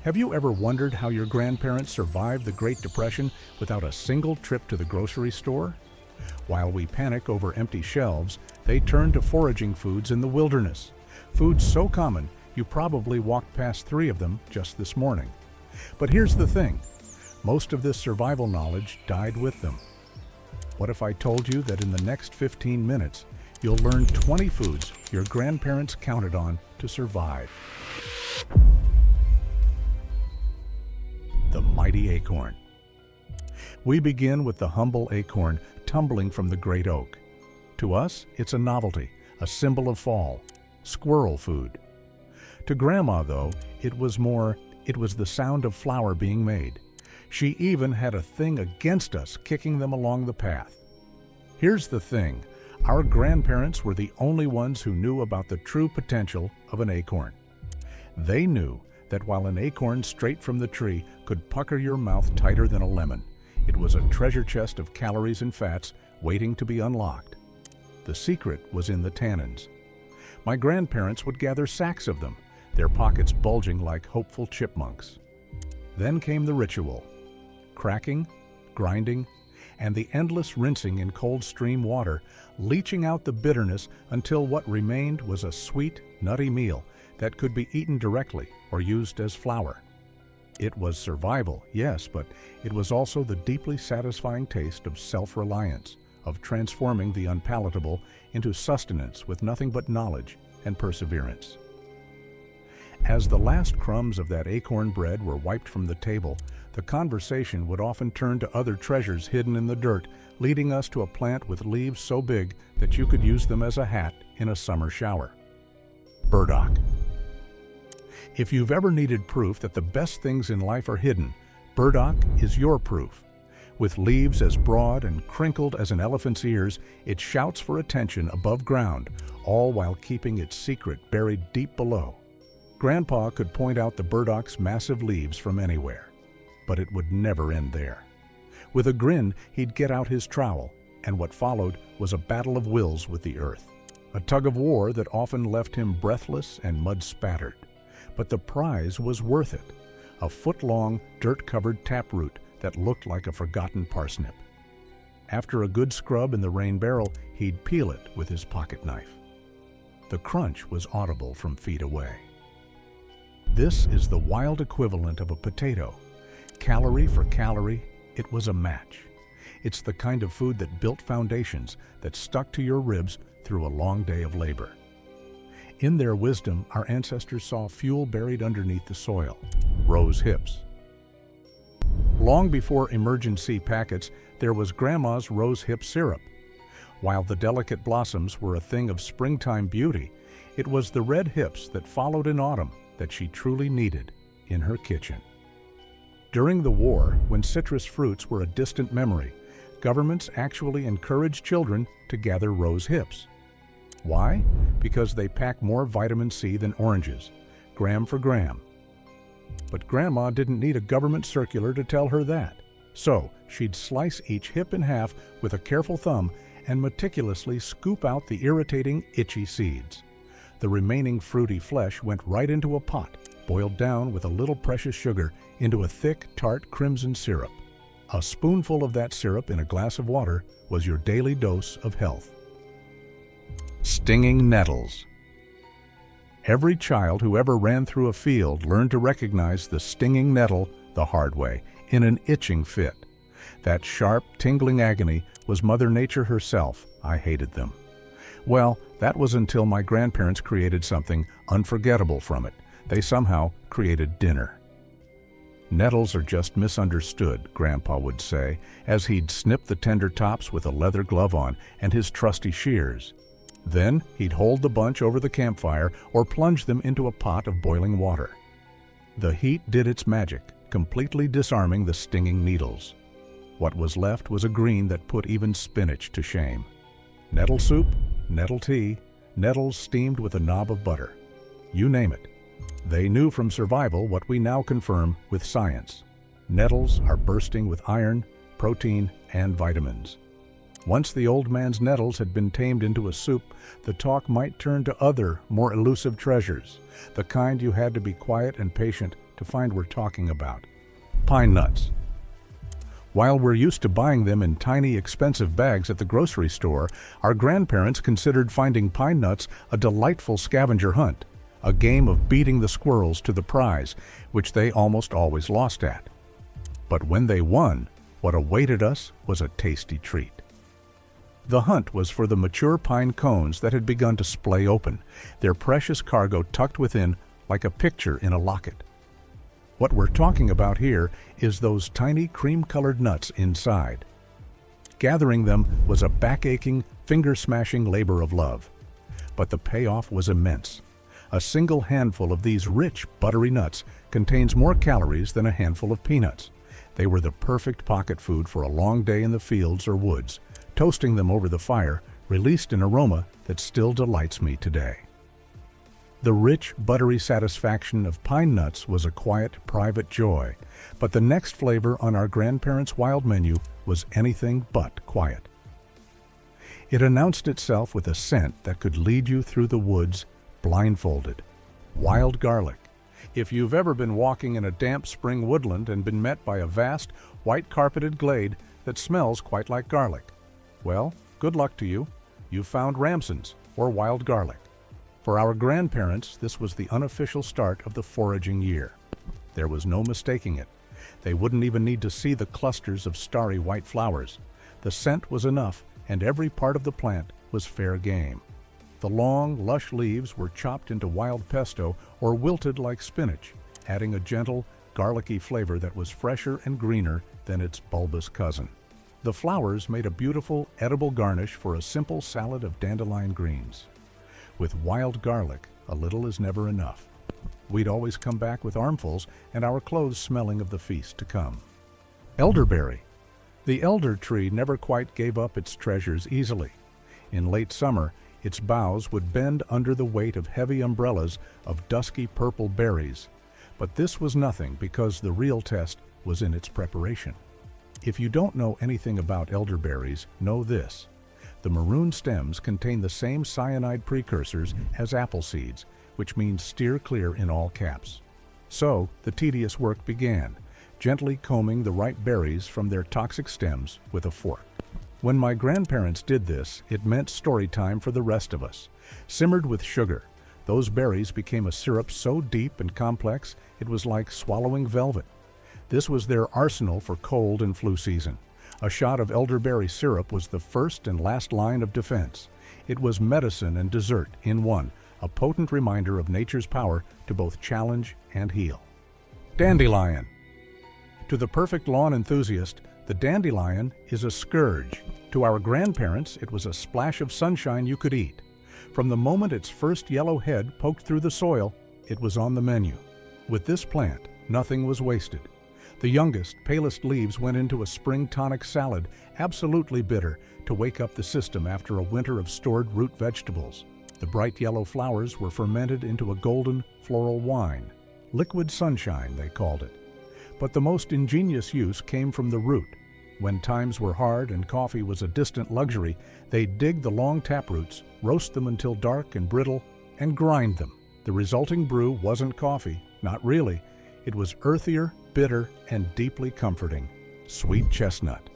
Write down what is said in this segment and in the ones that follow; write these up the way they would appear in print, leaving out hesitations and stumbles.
Have you ever wondered how your grandparents survived the Great Depression without a single trip to the grocery store? While we panic over empty shelves, they turn to foraging foods in the wilderness. Foods so common, you probably walked past 3 of them just this morning. But here's the thing, most of this survival knowledge died with them. What if I told you that in the next 15 minutes, you'll learn 20 foods your grandparents counted on to survive? The Mighty Acorn. We begin with the humble acorn tumbling from the great oak. To us, it's a novelty, a symbol of fall, squirrel food. To Grandma, though, it was the sound of flour being made. She even had a thing against us kicking them along the path. Here's the thing, our grandparents were the only ones who knew about the true potential of an acorn. They knew that while an acorn straight from the tree could pucker your mouth tighter than a lemon, it was a treasure chest of calories and fats waiting to be unlocked. The secret was in the tannins. My grandparents would gather sacks of them, their pockets bulging like hopeful chipmunks. Then came the ritual: cracking, grinding, and the endless rinsing in cold stream water, leaching out the bitterness until what remained was a sweet, nutty meal that could be eaten directly or used as flour. It was survival, yes, but it was also the deeply satisfying taste of self-reliance, of transforming the unpalatable into sustenance with nothing but knowledge and perseverance. As the last crumbs of that acorn bread were wiped from the table, the conversation would often turn to other treasures hidden in the dirt, leading us to a plant with leaves so big that you could use them as a hat in a summer shower. Burdock. If you've ever needed proof that the best things in life are hidden, burdock is your proof. With leaves as broad and crinkled as an elephant's ears, it shouts for attention above ground, all while keeping its secret buried deep below. Grandpa could point out the burdock's massive leaves from anywhere, but it would never end there. With a grin, he'd get out his trowel, and what followed was a battle of wills with the earth, a tug of war that often left him breathless and mud-spattered. But the prize was worth it, a foot-long, dirt-covered taproot that looked like a forgotten parsnip. After a good scrub in the rain barrel, he'd peel it with his pocket knife. The crunch was audible from feet away. This is the wild equivalent of a potato. Calorie for calorie, it was a match. It's the kind of food that built foundations that stuck to your ribs through a long day of labor. In their wisdom, our ancestors saw fuel buried underneath the soil: rose hips. Long before emergency packets, there was Grandma's rose hip syrup. While the delicate blossoms were a thing of springtime beauty, it was the red hips that followed in autumn that she truly needed in her kitchen. During the war, when citrus fruits were a distant memory, governments actually encouraged children to gather rose hips. Why? Because they pack more vitamin C than oranges, gram for gram. But Grandma didn't need a government circular to tell her that. So she'd slice each hip in half with a careful thumb and meticulously scoop out the irritating, itchy seeds. The remaining fruity flesh went right into a pot, boiled down with a little precious sugar into a thick, tart crimson syrup. A spoonful of that syrup in a glass of water was your daily dose of health. Stinging nettles. Every child who ever ran through a field learned to recognize the stinging nettle the hard way, in an itching fit. That sharp, tingling agony was Mother Nature herself. I hated them. Well, that was until my grandparents created something unforgettable from it. They somehow created dinner. Nettles are just misunderstood, Grandpa would say, as he'd snip the tender tops with a leather glove on and his trusty shears. Then he'd hold the bunch over the campfire or plunge them into a pot of boiling water. The heat did its magic, completely disarming the stinging needles. What was left was a green that put even spinach to shame. Nettle soup, nettle tea, nettles steamed with a knob of butter. You name it. They knew from survival what we now confirm with science. Nettles are bursting with iron, protein, and vitamins. Once the old man's nettles had been tamed into a soup, the talk might turn to other, more elusive treasures, the kind you had to be quiet and patient to find we're talking about. Pine nuts. While we're used to buying them in tiny, expensive bags at the grocery store, our grandparents considered finding pine nuts a delightful scavenger hunt, a game of beating the squirrels to the prize, which they almost always lost at. But when they won, what awaited us was a tasty treat. The hunt was for the mature pine cones that had begun to splay open, their precious cargo tucked within like a picture in a locket. What we're talking about here is those tiny cream-colored nuts inside. Gathering them was a back-aching, finger-smashing labor of love. But the payoff was immense. A single handful of these rich, buttery nuts contains more calories than a handful of peanuts. They were the perfect pocket food for a long day in the fields or woods. Toasting them over the fire released an aroma that still delights me today. The rich, buttery satisfaction of pine nuts was a quiet, private joy, but the next flavor on our grandparents' wild menu was anything but quiet. It announced itself with a scent that could lead you through the woods blindfolded. Wild garlic. If you've ever been walking in a damp spring woodland and been met by a vast, white-carpeted glade that smells quite like garlic, well, good luck to you. You've found Ramson's, or wild garlic. For our grandparents, this was the unofficial start of the foraging year. There was no mistaking it. They wouldn't even need to see the clusters of starry white flowers. The scent was enough, and every part of the plant was fair game. The long, lush leaves were chopped into wild pesto or wilted like spinach, adding a gentle, garlicky flavor that was fresher and greener than its bulbous cousin. The flowers made a beautiful, edible garnish for a simple salad of dandelion greens. With wild garlic, a little is never enough. We'd always come back with armfuls and our clothes smelling of the feast to come. Elderberry. The elder tree never quite gave up its treasures easily. In late summer, its boughs would bend under the weight of heavy umbrellas of dusky purple berries. But this was nothing because the real test was in its preparation. If you don't know anything about elderberries, know this. The maroon stems contain the same cyanide precursors as apple seeds, which means steer clear in all caps. So, the tedious work began, gently combing the ripe berries from their toxic stems with a fork. When my grandparents did this, it meant story time for the rest of us. Simmered with sugar, those berries became a syrup so deep and complex it was like swallowing velvet. This was their arsenal for cold and flu season. A shot of elderberry syrup was the first and last line of defense. It was medicine and dessert in one, a potent reminder of nature's power to both challenge and heal. Dandelion. To the perfect lawn enthusiast, the dandelion is a scourge. To our grandparents, it was a splash of sunshine you could eat. From the moment its first yellow head poked through the soil, it was on the menu. With this plant, nothing was wasted. The youngest, palest leaves went into a spring tonic salad, absolutely bitter, to wake up the system after a winter of stored root vegetables. The bright yellow flowers were fermented into a golden, floral wine. Liquid sunshine, they called it. But the most ingenious use came from the root. When times were hard and coffee was a distant luxury, they'd dig the long taproots, roast them until dark and brittle, and grind them. The resulting brew wasn't coffee, not really. It was earthier, bitter, and deeply comforting. Sweet chestnut.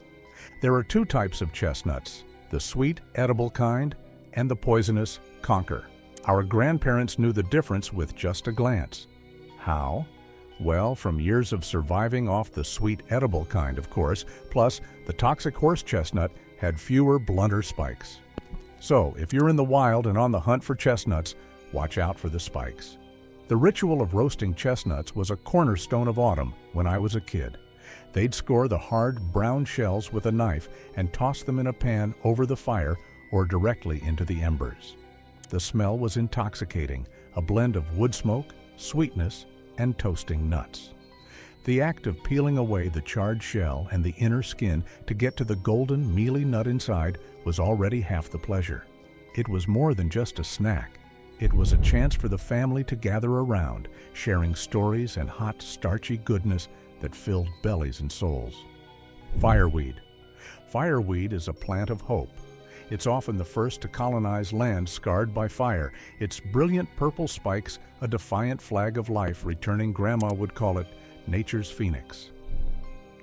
There are two types of chestnuts, the sweet, edible kind and the poisonous conker. Our grandparents knew the difference with just a glance. How? Well, from years of surviving off the sweet, edible kind, of course, plus the toxic horse chestnut had fewer, blunter spikes. So, if you're in the wild and on the hunt for chestnuts, watch out for the spikes. The ritual of roasting chestnuts was a cornerstone of autumn when I was a kid. They'd score the hard, brown shells with a knife and toss them in a pan over the fire or directly into the embers. The smell was intoxicating, a blend of wood smoke, sweetness, and toasting nuts. The act of peeling away the charred shell and the inner skin to get to the golden, mealy nut inside was already half the pleasure. It was more than just a snack. It was a chance for the family to gather around, sharing stories and hot, starchy goodness that filled bellies and souls. Fireweed. Fireweed is a plant of hope. It's often the first to colonize land scarred by fire, its brilliant purple spikes a defiant flag of life returning. Grandma would call it nature's phoenix.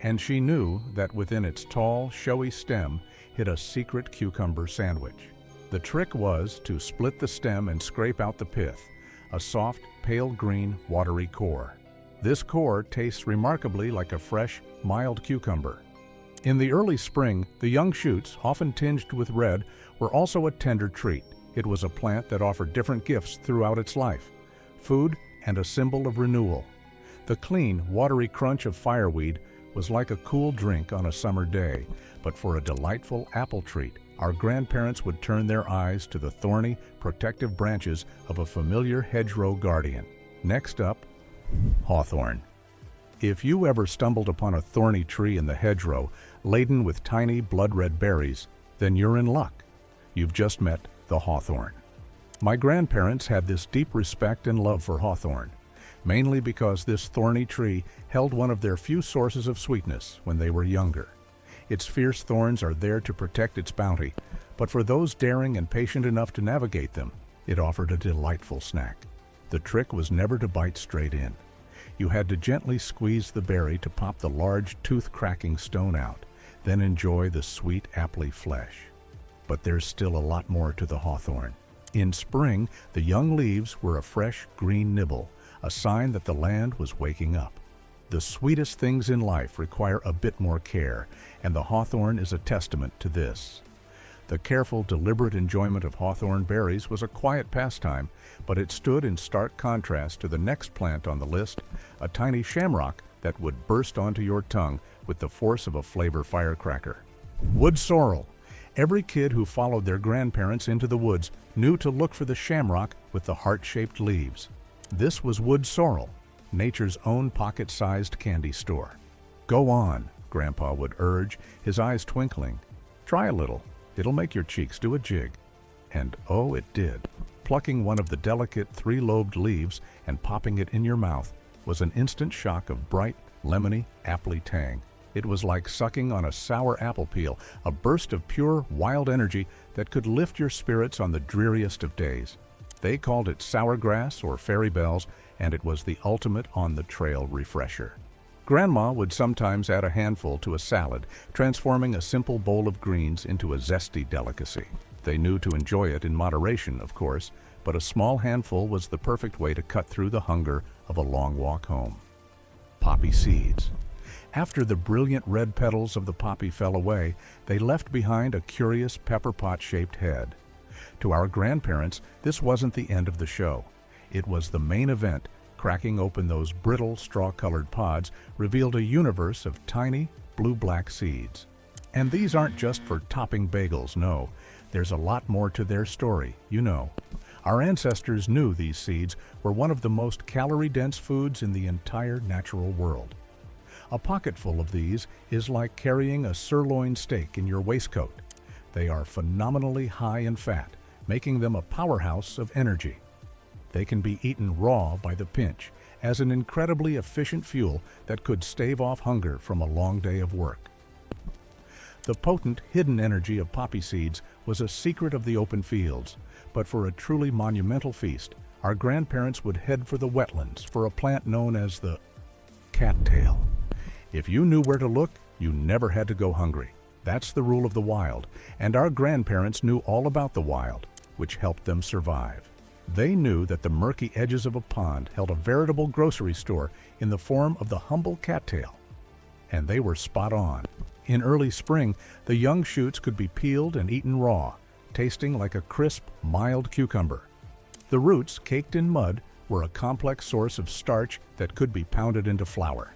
And she knew that within its tall, showy stem hid a secret cucumber sandwich. The trick was to split the stem and scrape out the pith, a soft, pale green, watery core. This core tastes remarkably like a fresh, mild cucumber. In the early spring, the young shoots, often tinged with red, were also a tender treat. It was a plant that offered different gifts throughout its life: food and a symbol of renewal. The clean, watery crunch of fireweed was like a cool drink on a summer day, but for a delightful apple treat, our grandparents would turn their eyes to the thorny, protective branches of a familiar hedgerow guardian. Next up, hawthorn. If you ever stumbled upon a thorny tree in the hedgerow, laden with tiny blood-red berries, then you're in luck. You've just met the hawthorn. My grandparents had this deep respect and love for hawthorn, mainly because this thorny tree held one of their few sources of sweetness when they were younger. Its fierce thorns are there to protect its bounty, but for those daring and patient enough to navigate them, it offered a delightful snack. The trick was never to bite straight in. You had to gently squeeze the berry to pop the large, tooth-cracking stone out, then enjoy the sweet, appley flesh. But there's still a lot more to the hawthorn. In spring, the young leaves were a fresh, green nibble, a sign that the land was waking up. The sweetest things in life require a bit more care, and the hawthorn is a testament to this. The careful, deliberate enjoyment of hawthorn berries was a quiet pastime, but it stood in stark contrast to the next plant on the list, a tiny shamrock that would burst onto your tongue with the force of a flavor firecracker. Wood sorrel. Every kid who followed their grandparents into the woods knew to look for the shamrock with the heart-shaped leaves. This was wood sorrel, nature's own pocket-sized candy store. "Go on," Grandpa would urge, his eyes twinkling. "Try a little. It'll make your cheeks do a jig." And oh, it did. Plucking one of the delicate three-lobed leaves and popping it in your mouth was an instant shock of bright, lemony, appley tang. It was like sucking on a sour apple peel, a burst of pure, wild energy that could lift your spirits on the dreariest of days. They called it sour grass or fairy bells, and it was the ultimate on-the-trail refresher. Grandma would sometimes add a handful to a salad, transforming a simple bowl of greens into a zesty delicacy. They knew to enjoy it in moderation, of course, but a small handful was the perfect way to cut through the hunger of a long walk home. Poppy seeds. After the brilliant red petals of the poppy fell away, they left behind a curious pepper pot-shaped head. To our grandparents, this wasn't the end of the show. It was the main event. Cracking open those brittle, straw-colored pods revealed a universe of tiny, blue-black seeds. And these aren't just for topping bagels, no. There's a lot more to their story, you know. Our ancestors knew these seeds were one of the most calorie-dense foods in the entire natural world. A pocketful of these is like carrying a sirloin steak in your waistcoat. They are phenomenally high in fat, making them a powerhouse of energy. They can be eaten raw by the pinch, as an incredibly efficient fuel that could stave off hunger from a long day of work. The potent, hidden energy of poppy seeds was a secret of the open fields, but for a truly monumental feast, our grandparents would head for the wetlands for a plant known as the cattail. If you knew where to look, you never had to go hungry. That's the rule of the wild, and our grandparents knew all about the wild, which helped them survive. They knew that the murky edges of a pond held a veritable grocery store in the form of the humble cattail. And they were spot on. In early spring, the young shoots could be peeled and eaten raw, tasting like a crisp, mild cucumber. The roots, caked in mud, were a complex source of starch that could be pounded into flour.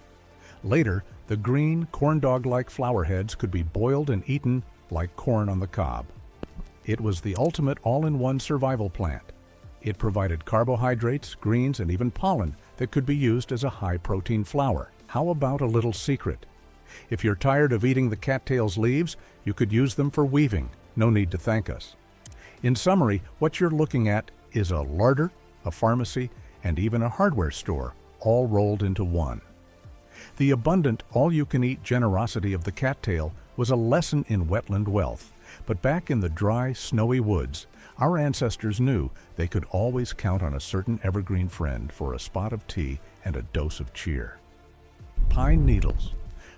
Later, the green, corn-dog-like flower heads could be boiled and eaten like corn on the cob. It was the ultimate all-in-one survival plant. It provided carbohydrates, greens, and even pollen that could be used as a high-protein flour. How about a little secret? If you're tired of eating the cattail's leaves, you could use them for weaving. No need to thank us. In summary, what you're looking at is a larder, a pharmacy, and even a hardware store, all rolled into one. The abundant, all-you-can-eat generosity of the cattail was a lesson in wetland wealth, But back in the dry, snowy woods, our ancestors knew they could always count on a certain evergreen friend for a spot of tea and a dose of cheer. Pine needles.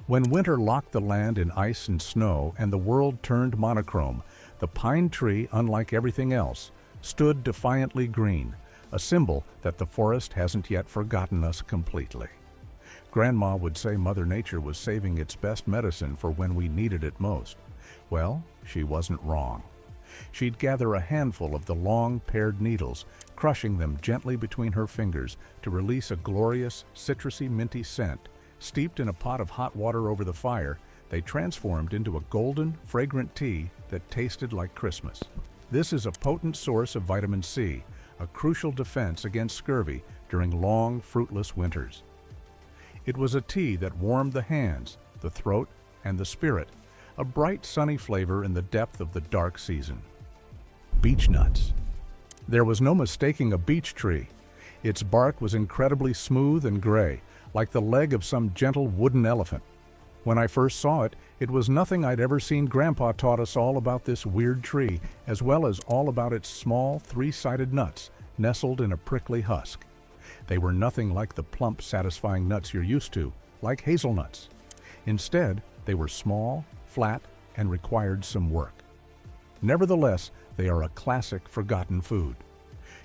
When winter locked the land in ice and snow and the world turned monochrome, the pine tree, unlike everything else, stood defiantly green, a symbol that the forest hasn't yet forgotten us completely. Grandma would say Mother Nature was saving its best medicine for when we needed it most. Well, she wasn't wrong. She'd gather a handful of the long, paired needles, crushing them gently between her fingers to release a glorious, citrusy, minty scent. Steeped in a pot of hot water over the fire, they transformed into a golden, fragrant tea that tasted like Christmas. This is a potent source of vitamin C, a crucial defense against scurvy during long, fruitless winters. It was a tea that warmed the hands, the throat, and the spirit, a bright, sunny flavor in the depth of the dark season. Beech nuts. There was no mistaking a beech tree. Its bark was incredibly smooth and gray, like the leg of some gentle wooden elephant. When I first saw it, it was nothing I'd ever seen. Grandpa taught us all about this weird tree, as well as all about its small, three-sided nuts, nestled in a prickly husk. They were nothing like the plump, satisfying nuts you're used to, like hazelnuts. Instead, they were small, flat, and required some work. Nevertheless, they are a classic forgotten food.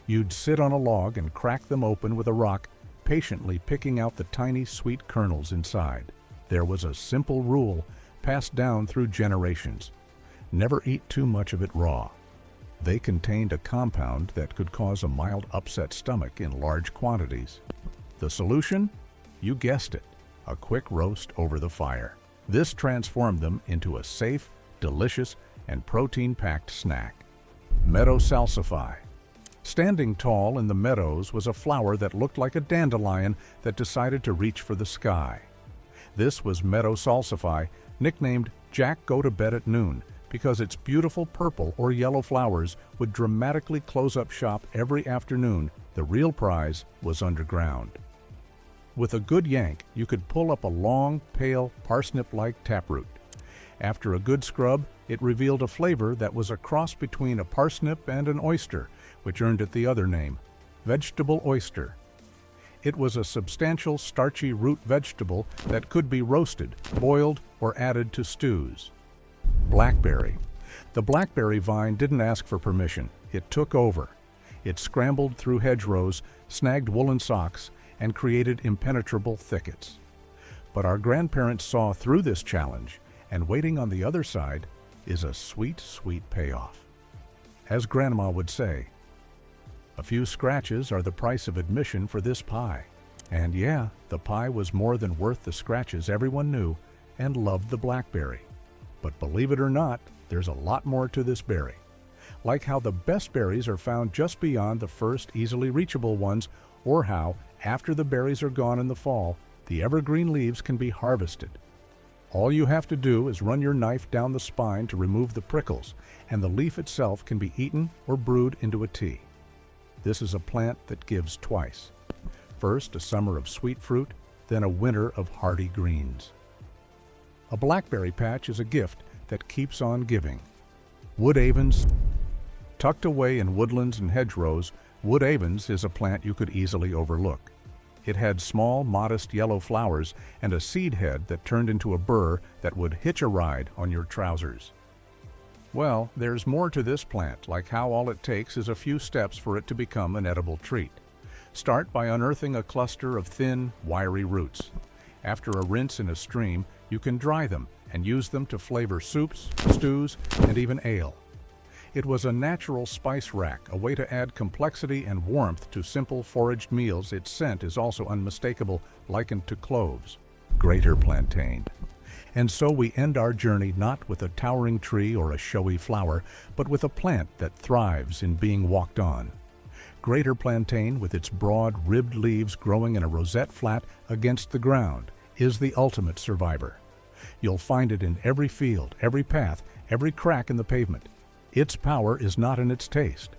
You'd sit on a log and crack them open with a rock, patiently picking out the tiny, sweet kernels inside. There was a simple rule passed down through generations: never eat too much of it raw. They contained a compound that could cause a mild upset stomach in large quantities. The solution? You guessed it, a quick roast over the fire. This transformed them into a safe, delicious, and protein-packed snack. Meadow Salsify. Standing tall in the meadows was a flower that looked like a dandelion that decided to reach for the sky. This was Meadow Salsify, nicknamed Jack Go to Bed at Noon, because its beautiful purple or yellow flowers would dramatically close up shop every afternoon. The real prize was underground. With a good yank, you could pull up a long, pale, parsnip-like taproot. After a good scrub, it revealed a flavor that was a cross between a parsnip and an oyster, which earned it the other name, vegetable oyster. It was a substantial, starchy root vegetable that could be roasted, boiled, or added to stews. Blackberry. The blackberry vine didn't ask for permission. It took over. It scrambled through hedgerows, snagged woolen socks, and created impenetrable thickets. But our grandparents saw through this challenge, and waiting on the other side is a sweet, sweet payoff. As Grandma would say, a few scratches are the price of admission for this pie. And yeah, the pie was more than worth the scratches. Everyone knew and loved the blackberry. But believe it or not, there's a lot more to this berry. Like how the best berries are found just beyond the first easily reachable ones, or how, after the berries are gone in the fall, the evergreen leaves can be harvested. All you have to do is run your knife down the spine to remove the prickles, and the leaf itself can be eaten or brewed into a tea. This is a plant that gives twice. First, a summer of sweet fruit, then a winter of hardy greens. A blackberry patch is a gift that keeps on giving. Wood avens. Tucked away in woodlands and hedgerows, wood avens is a plant you could easily overlook. It had small, modest yellow flowers and a seed head that turned into a burr that would hitch a ride on your trousers. Well, there's more to this plant, like how all it takes is a few steps for it to become an edible treat. Start by unearthing a cluster of thin, wiry roots. After a rinse in a stream, you can dry them and use them to flavor soups, stews, and even ale. It was a natural spice rack, a way to add complexity and warmth to simple foraged meals. Its scent is also unmistakable, likened to cloves. Greater plantain. And so we end our journey not with a towering tree or a showy flower, but with a plant that thrives in being walked on. Greater plantain, with its broad, ribbed leaves growing in a rosette flat against the ground, is the ultimate survivor. You'll find it in every field, every path, every crack in the pavement. Its power is not in its taste.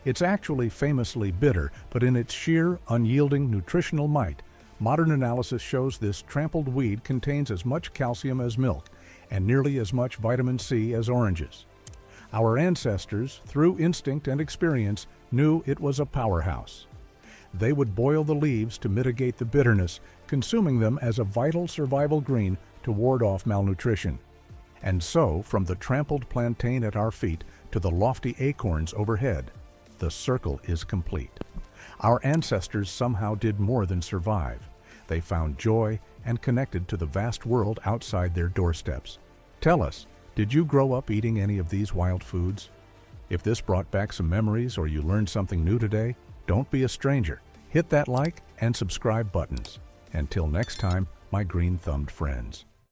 It's actually famously bitter, but in its sheer, unyielding nutritional might, modern analysis shows this trampled weed contains as much calcium as milk and nearly as much vitamin C as oranges. Our ancestors, through instinct and experience, knew it was a powerhouse. They would boil the leaves to mitigate the bitterness, consuming them as a vital survival green to ward off malnutrition. And so, from the trampled plantain at our feet to the lofty acorns overhead, the circle is complete. Our ancestors somehow did more than survive. They found joy and connected to the vast world outside their doorsteps. Tell us, did you grow up eating any of these wild foods? If this brought back some memories or you learned something new today, don't be a stranger. Hit that like and subscribe buttons. Until next time, my green-thumbed friends.